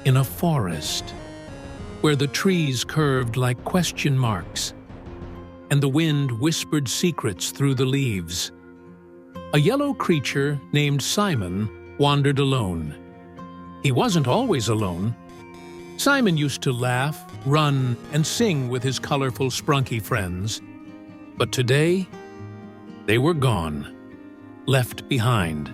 in a forest where the trees curved like question marks and the wind whispered secrets through the leaves. A yellow creature named Simon wandered alone. He wasn't always alone. Simon used to laugh, run, and sing with his colorful Sprunki friends. But today, they were gone, left behind.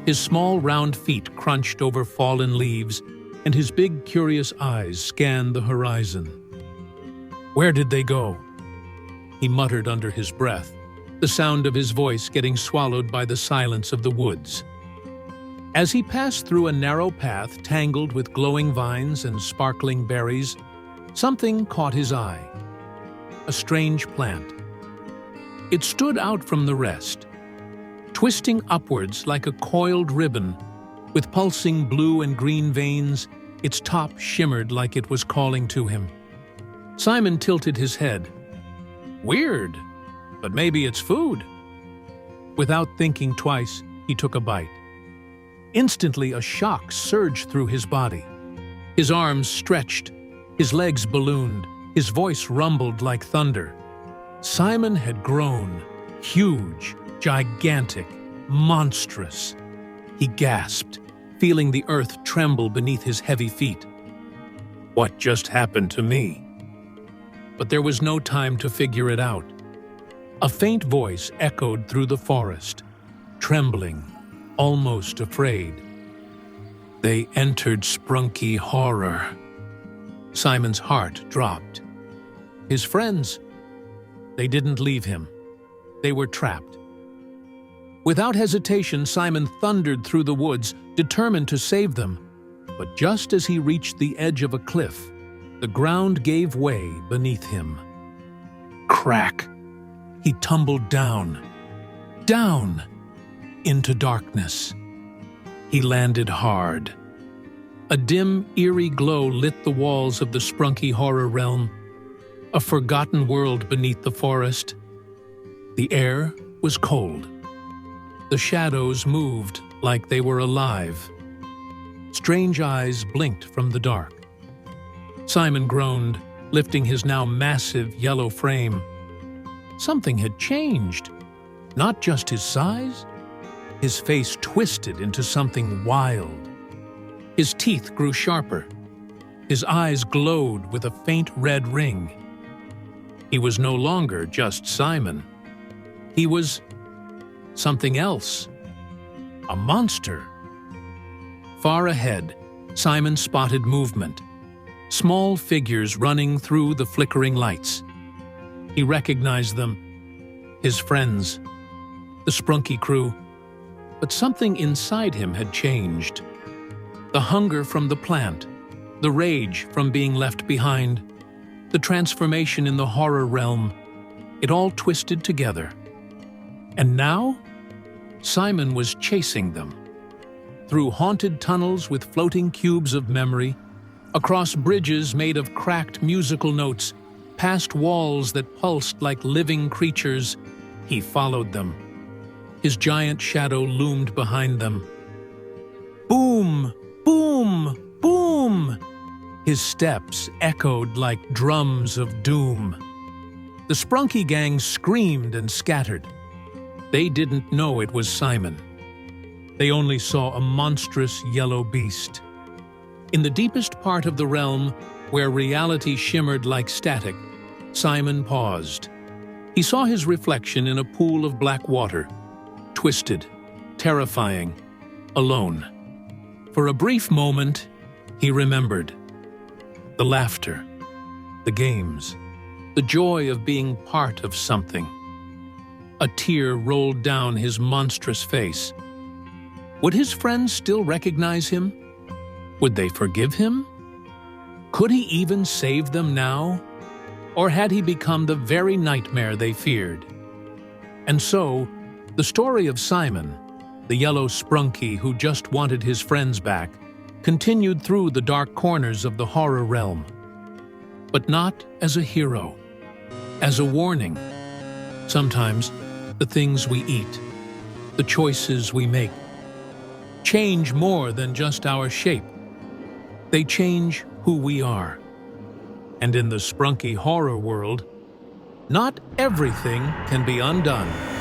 His small round feet crunched over fallen leaves, and his big curious eyes scanned the horizon. Where did they go? He muttered under his breath, the sound of his voice getting swallowed by the silence of the woods. As he passed through a narrow path tangled with glowing vines and sparkling berries, something caught his eye. A strange plant. It stood out from the rest, twisting upwards like a coiled ribbon. With pulsing blue and green veins, its top shimmered like it was calling to him. Simon tilted his head. Weird, but maybe it's food. Without thinking twice, he took a bite. Instantly, a shock surged through his body. His arms stretched, his legs ballooned, his voice rumbled like thunder. Simon had grown, huge, gigantic, monstrous. He gasped, feeling the earth tremble beneath his heavy feet. What just happened to me? But there was no time to figure it out. A faint voice echoed through the forest, trembling, almost afraid. They entered Sprunki horror. Simon's heart dropped. His friends, they didn't leave him. They were trapped. Without hesitation, Simon thundered through the woods, determined to save them. But just as he reached the edge of a cliff, the ground gave way beneath him. Crack! He tumbled down, into darkness. He landed hard. A dim, eerie glow lit the walls of the Sprunki horror realm, a forgotten world beneath the forest. The air was cold. The shadows moved like they were alive. Strange eyes blinked from the dark. Simon groaned, lifting his now massive yellow frame. Something had changed. Not just his size. His face twisted into something wild. His teeth grew sharper. His eyes glowed with a faint red ring. He was no longer just Simon. He was something else. A monster. Far ahead, Simon spotted movement. Small figures running through the flickering lights. He recognized them. His friends. The Sprunki crew. But something inside him had changed. The hunger from the plant. The rage from being left behind. The transformation in the horror realm. It all twisted together. And now, Simon was chasing them. Through haunted tunnels with floating cubes of memory, across bridges made of cracked musical notes, past walls that pulsed like living creatures, he followed them. His giant shadow loomed behind them. Boom! Boom! Boom! His steps echoed like drums of doom. The Sprunki gang screamed and scattered. They didn't know it was Simon. They only saw a monstrous yellow beast. In the deepest part of the realm, where reality shimmered like static, Simon paused. He saw his reflection in a pool of black water, twisted, terrifying, alone. For a brief moment, he remembered. The laughter, the games, the joy of being part of something. A tear rolled down his monstrous face. Would his friends still recognize him? Would they forgive him? Could he even save them now? Or had he become the very nightmare they feared? And so, the story of Simon, the yellow Sprunki who just wanted his friends back, continued through the dark corners of the horror realm. But not as a hero, as a warning. Sometimes, the things we eat, the choices we make, change more than just our shape. They change who we are. And in the Sprunki horror world, not everything can be undone.